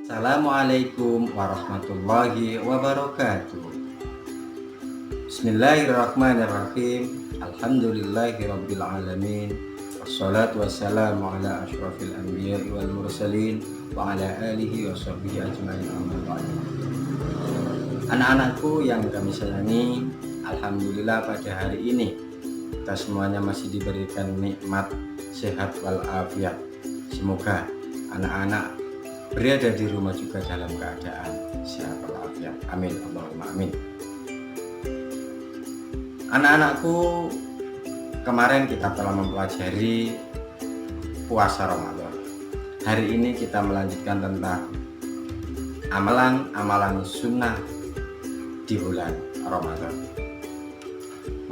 Assalamualaikum warahmatullahi wabarakatuh. Bismillahirrahmanirrahim. Alhamdulillahirabbil alamin. Wassalatu wassalamu ala asyrafil anbiya'i wal mursalin wa ala alihi wa sahbihi ajmain amma ba'du. Anak-anakku yang kami sayangi, alhamdulillah pada hari ini kita semuanya masih diberikan nikmat sehat walafiat. Semoga anak-anak berada di rumah juga dalam keadaan sehat walafiat. Amin Allahumma amin. Anak-anakku, kemarin kita telah mempelajari puasa Ramadan. Hari ini kita melanjutkan tentang amalan-amalan sunnah di bulan Ramadan.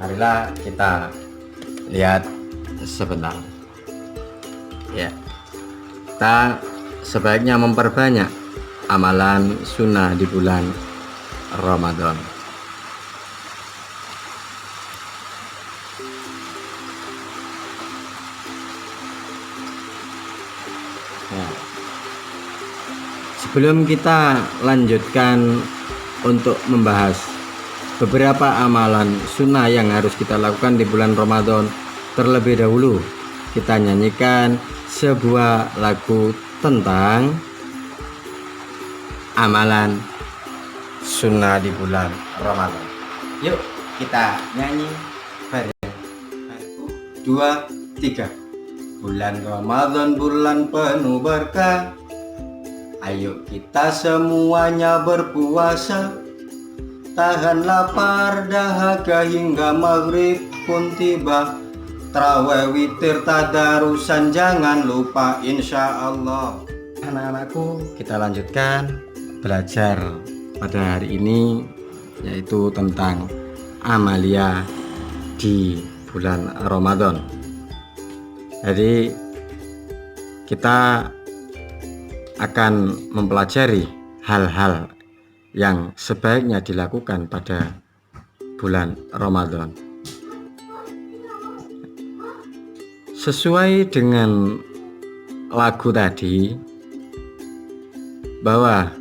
Marilah kita lihat sebentar. Ya, kita sebaiknya memperbanyak amalan sunnah di bulan Ramadan. Ya. Sebelum kita lanjutkan untuk membahas beberapa amalan sunnah yang harus kita lakukan di bulan Ramadan, terlebih dahulu kita nyanyikan sebuah lagu tentang amalan sunnah di bulan Ramadan. Yuk kita nyanyi bareng. 1, 2, 3. Bulan Ramadan bulan penuh berkah, ayo kita semuanya berpuasa. Tahan lapar dahaga hingga maghrib pun tiba. Tarawih witir tadarusan jangan lupa insya Allah. Anak-anakku, kita lanjutkan belajar pada hari ini, yaitu tentang amalia di bulan Ramadan. Jadi kita akan mempelajari hal-hal yang sebaiknya dilakukan pada bulan Ramadan. Sesuai dengan lagu tadi, bahwa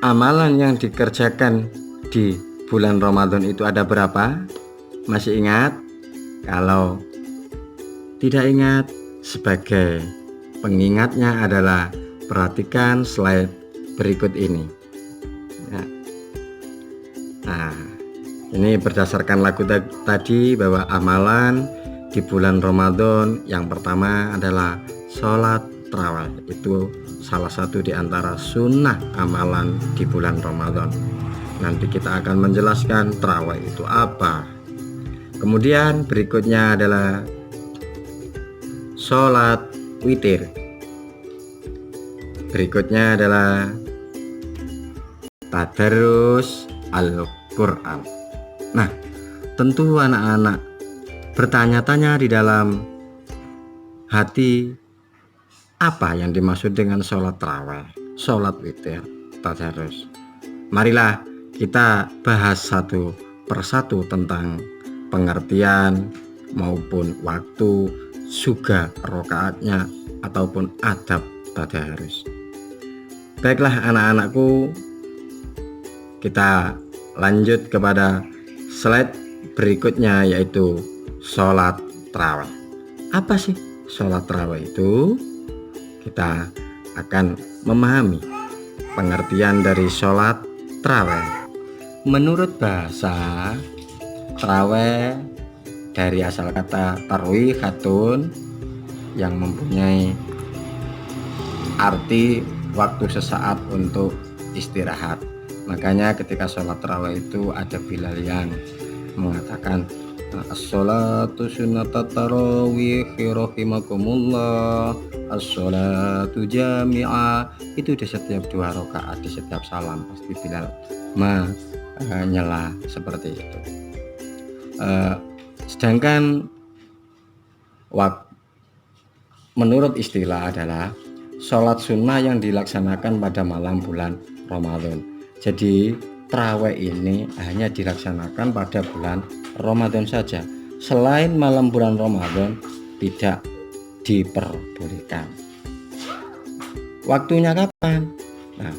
amalan yang dikerjakan di bulan Ramadan itu ada berapa? Masih ingat? Kalau tidak ingat, sebagai pengingatnya adalah perhatikan slide berikut ini. Ya. Nah, ini berdasarkan lagu tadi bahwa amalan di bulan Ramadan yang pertama adalah sholat tarawih. Itu salah satu di antara sunnah amalan di bulan Ramadan. Nanti kita akan menjelaskan tarawih itu apa. Kemudian berikutnya adalah sholat witir. Berikutnya adalah tadarus Al-Quran. Nah, tentu anak-anak bertanya-tanya di dalam hati, apa yang dimaksud dengan sholat tarawih, sholat witir, tadarus. Marilah kita bahas satu persatu tentang pengertian maupun waktu, juga rokaatnya ataupun adab tadarus. Baiklah anak-anakku, kita lanjut kepada slide berikutnya, yaitu sholat tarawih. Apa sih sholat tarawih itu? Kita akan memahami pengertian dari sholat tarawih. Menurut bahasa, tarawih dari asal kata tarwihatun yang mempunyai arti waktu sesaat untuk istirahat. Makanya ketika sholat tarawih itu ada Bilal yang mengatakan as-sholatu sunnatat tarawih rahimakumullah, as-sholatu jami'ah. Itu di setiap 2 rakaat, di setiap salam pasti Bilal menyela seperti itu. Sedangkan menurut istilah adalah sholat sunnah yang dilaksanakan pada malam bulan Ramadan. Jadi tarawih ini hanya dilaksanakan pada bulan Ramadan saja. Selain malam bulan Ramadan tidak diperbolehkan. Waktunya kapan? Nah,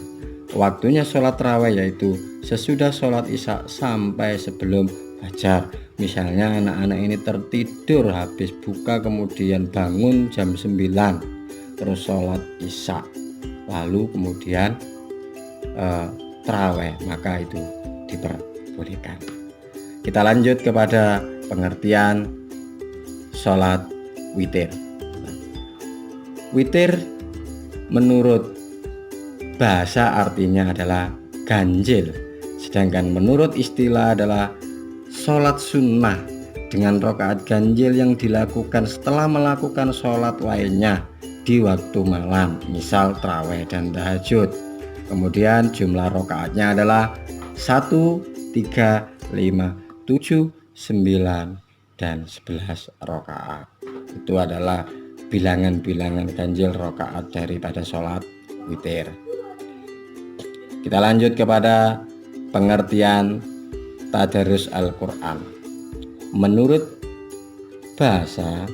waktunya sholat tarawih yaitu sesudah sholat isya sampai sebelum fajar. Misalnya anak-anak ini tertidur habis buka kemudian bangun jam 9 terus sholat isya lalu kemudian tarawih, maka itu diperbolehkan. Kita lanjut kepada pengertian sholat witir. Witir menurut bahasa artinya adalah ganjil, sedangkan menurut istilah adalah sholat sunnah dengan rakaat ganjil yang dilakukan setelah melakukan sholat lainnya di waktu malam, misal tarawih dan tahajud. Kemudian jumlah rakaatnya adalah 1, 3, 5, 7, 9, dan 11 rakaat. Itu adalah bilangan-bilangan ganjil rakaat daripada sholat witir. Kita lanjut kepada pengertian tadarus Al-Quran. Menurut bahasa,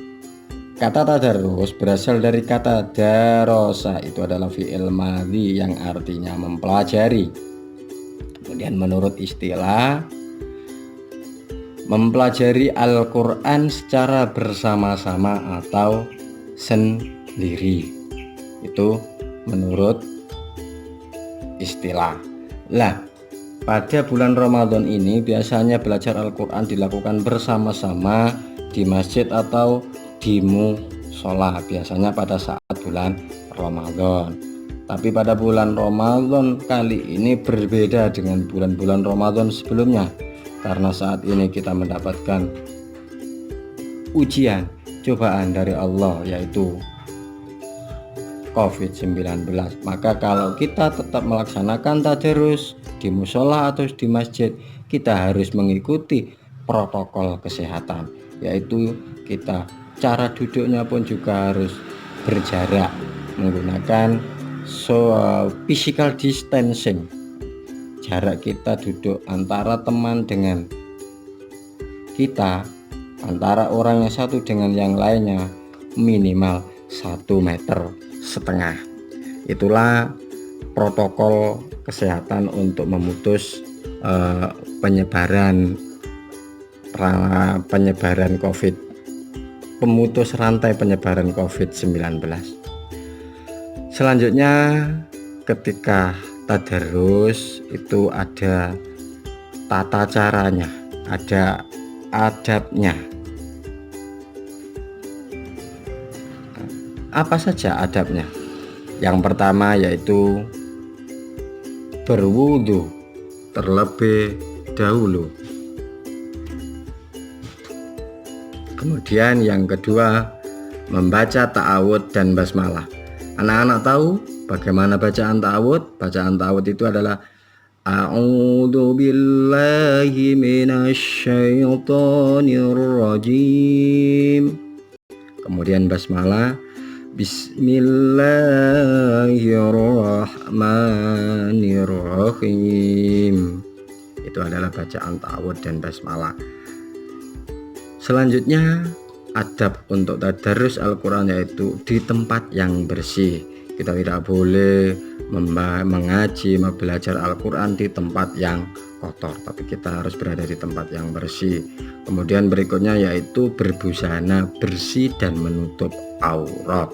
kata tadarus berasal dari kata darosa, itu adalah fi'il madhi yang artinya mempelajari. Kemudian menurut istilah, mempelajari Al-Quran secara bersama-sama atau sendiri. Itu menurut istilah. Lah, pada bulan Ramadan ini biasanya belajar Al-Quran dilakukan bersama-sama di masjid atau di musola, biasanya pada saat bulan Ramadan. Tapi pada bulan Ramadan kali ini berbeda dengan bulan-bulan Ramadan sebelumnya, karena saat ini kita mendapatkan ujian, cobaan dari Allah, yaitu COVID-19. Maka kalau kita tetap melaksanakan tadarus di musola atau di masjid, kita harus mengikuti protokol kesehatan, yaitu kita cara duduknya pun juga harus berjarak menggunakan physical distancing. Jarak kita duduk antara teman dengan kita, antara orang yang satu dengan yang lainnya minimal 1,5 meter. Itulah protokol kesehatan untuk memutus penyebaran COVID, pemutus rantai penyebaran COVID-19. Selanjutnya, ketika tadarus itu ada tata caranya, ada adabnya. Apa saja adabnya? Yang pertama yaitu berwudu terlebih dahulu. Kemudian yang kedua, membaca ta'awudz dan basmalah. Anak-anak tahu bagaimana bacaan ta'awudz? Bacaan ta'awudz itu adalah A'udzu billahi minasyaitonir rajim. Kemudian basmalah, Bismillahirrahmanirrahim. Itu adalah bacaan ta'awudz dan basmalah. Selanjutnya, adab untuk tadarus Al-Quran yaitu di tempat yang bersih. Kita tidak boleh mengaji, belajar Al-Quran di tempat yang kotor, tapi kita harus berada di tempat yang bersih. Kemudian berikutnya yaitu berbusana bersih dan menutup aurat.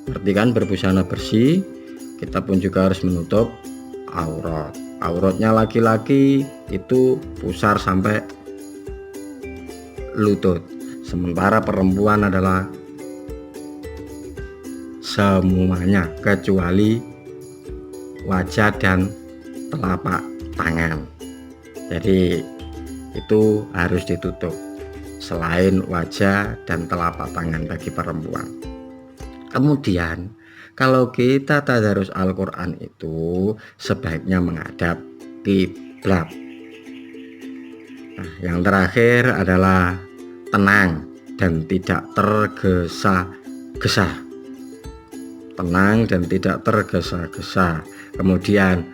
Berarti kan berbusana bersih, kita pun juga harus menutup aurat. Auratnya laki-laki itu pusar sampai lutut, sementara perempuan adalah semuanya kecuali wajah dan telapak tangan. Jadi itu harus ditutup selain wajah dan telapak tangan bagi perempuan. Kemudian kalau kita tadarus Al-Quran itu sebaiknya menghadap kiblat. Nah, yang terakhir adalah tenang dan tidak tergesa-gesa. Tenang dan tidak tergesa-gesa. Kemudian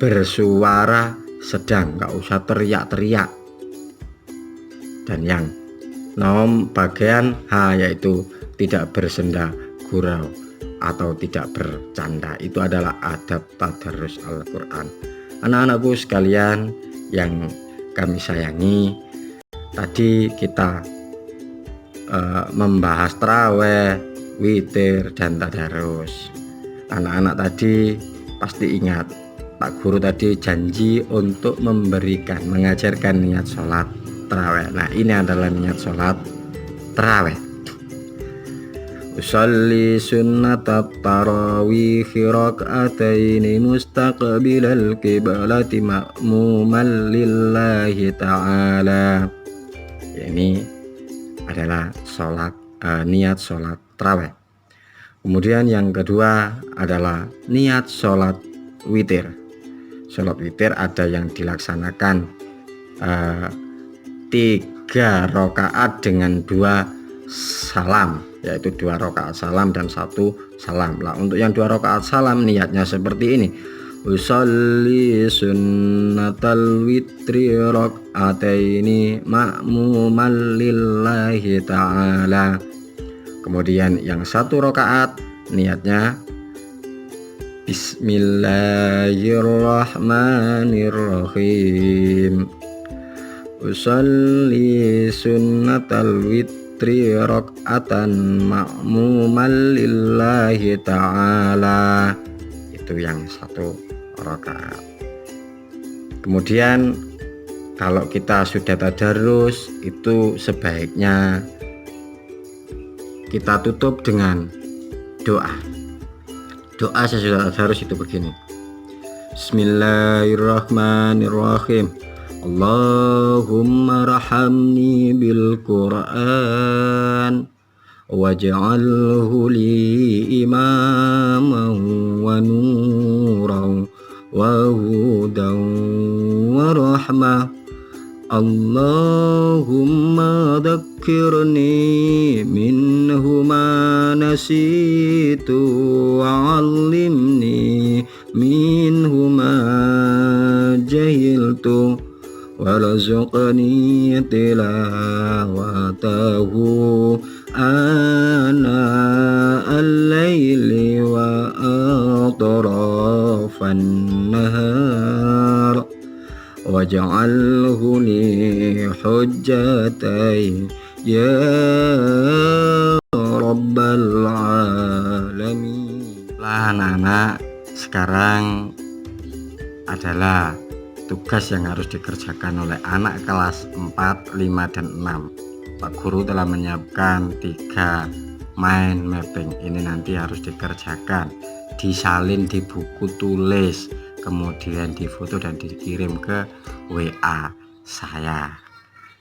bersuara sedang, nggak usah teriak-teriak. Dan yang bagian H yaitu tidak bersenda gurau atau tidak bercanda. Itu adalah adab tadarus Al-Quran. Anak-anakku sekalian yang kami sayangi, tadi kita membahas taraweh, witir, dan tadarus. Anak-anak tadi pasti ingat, Pak Guru tadi janji untuk mengajarkan niat sholat taraweh. Nah, ini adalah niat sholat taraweh. Usalli sunnatat tarawih rak'ataini mustaqbilal qiblati ma'muman lillahi ta'ala. Ini adalah niat sholat tarawih. Kemudian yang kedua adalah niat sholat witir. Sholat witir ada yang dilaksanakan 3 rakaat dengan 2 salam, yaitu 2 rakaat salam dan 1 salam. Lah, untuk yang 2 rakaat salam niatnya seperti ini. Usolli sunnatal witri rak'ataini ma'muman lillahi ta'ala. Kemudian yang 1 rakaat niatnya Bismillahirrahmanirrahim. Usolli sunnatal witri rak'atan ma'muman lillahi ta'ala. Itu yang 1 rakaat. Kemudian kalau kita sudah tadarus, itu sebaiknya kita tutup dengan doa. Doa sesudah tadarus itu begini. Bismillahirrahmanirrahim. Allahumma rahamni bil Qur'an waj'alhu li imaman wa nuran wa hudan wa rahmah. Allahumma dhakkirni minhu ma nasitu wa 'allimni minhu ma jahiltu warzuqni tilawatahu ana al-laili wa atrafan nahar waj'alhu li hujjatai ya rabbal alamin. Anak-anak, sekarang adalah tugas yang harus dikerjakan oleh anak kelas 4, 5, dan 6. Pak Guru telah menyiapkan 3 mind mapping. Ini nanti harus dikerjakan, disalin di buku tulis, kemudian difoto dan dikirim ke WA saya.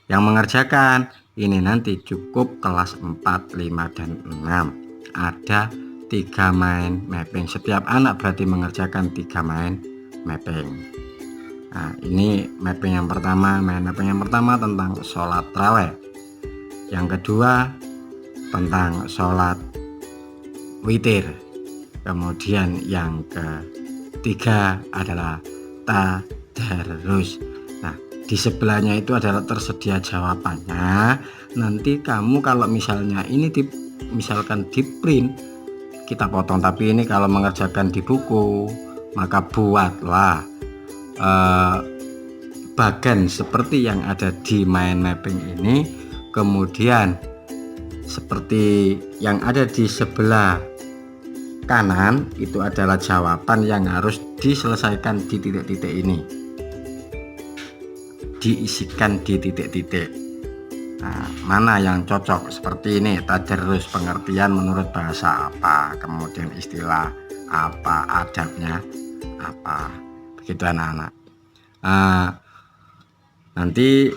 Yang mengerjakan ini nanti cukup kelas 4, 5, dan 6. Ada 3 mind mapping. Setiap anak berarti mengerjakan 3 mind mapping. Nah, ini mapping yang pertama. Mapping yang pertama tentang sholat tarawih. Yang kedua tentang sholat witir. Kemudian yang ketiga adalah tadarus. Nah, di sebelahnya itu adalah tersedia jawabannya. Nanti kamu kalau misalnya ini misalkan di print, kita potong. Tapi ini kalau mengerjakan di buku, maka buatlah bagan seperti yang ada di mind mapping ini. Kemudian seperti yang ada di sebelah kanan itu adalah jawaban yang harus diselesaikan di titik-titik ini, diisikan di titik-titik. Nah, mana yang cocok seperti ini? Tadarus, pengertian menurut bahasa apa, kemudian istilah apa, adabnya apa, begitu anak-anak. Nanti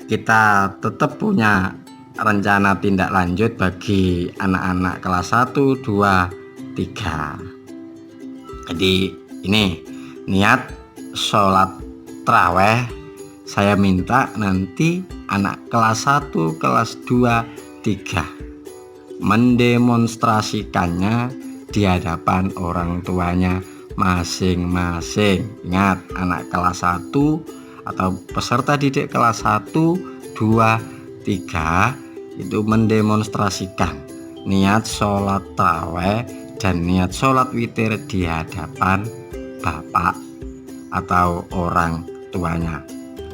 kita tetap punya rencana tindak lanjut bagi anak-anak kelas 1, 2, 3. Jadi ini niat sholat taraweh. Saya minta nanti anak kelas 1, kelas 2, 3 mendemonstrasikannya di hadapan orang tuanya masing-masing. Ingat, anak kelas 1 atau peserta didik kelas 1, 2, 3 itu mendemonstrasikan niat sholat taraweh dan niat sholat witir di hadapan bapak atau orang tuanya.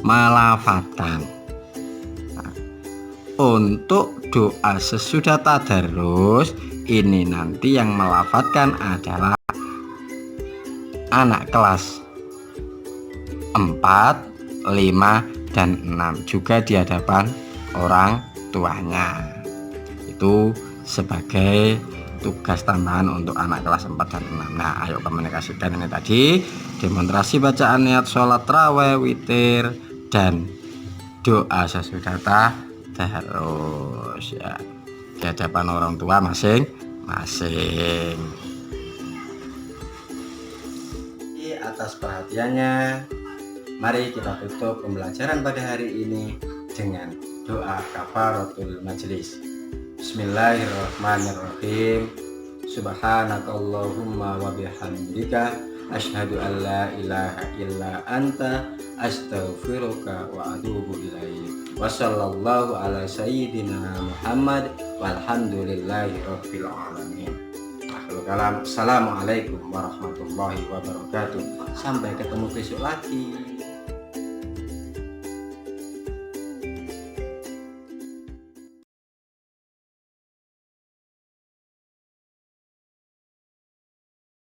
Malafatan. Nah, untuk doa sesudah tadarus ini nanti yang melafatkan adalah anak kelas 4, 5, dan 6 juga di hadapan orang tuanya. Itu sebagai tugas tambahan untuk anak kelas 4 dan 6. Nah, ayo komunikasikan ini tadi demonstrasi bacaan niat sholat raweh, witir, dan doa sesudah tadarus ya di hadapan orang tua masing-masing. Atas perhatiannya, mari kita tutup pembelajaran pada hari ini dengan doa kafaratul majelis. Bismillahirrahmanirrahim. Subhanakallahumma wa bihamdika asyhadu an la ilaha illa anta astaghfiruka wa atubu ilaik. Wassallallahu ala sayyidina Muhammad walhamdulillahi rabbil alamin. Assalamualaikum warahmatullahi wabarakatuh. Sampai ketemu besok lagi.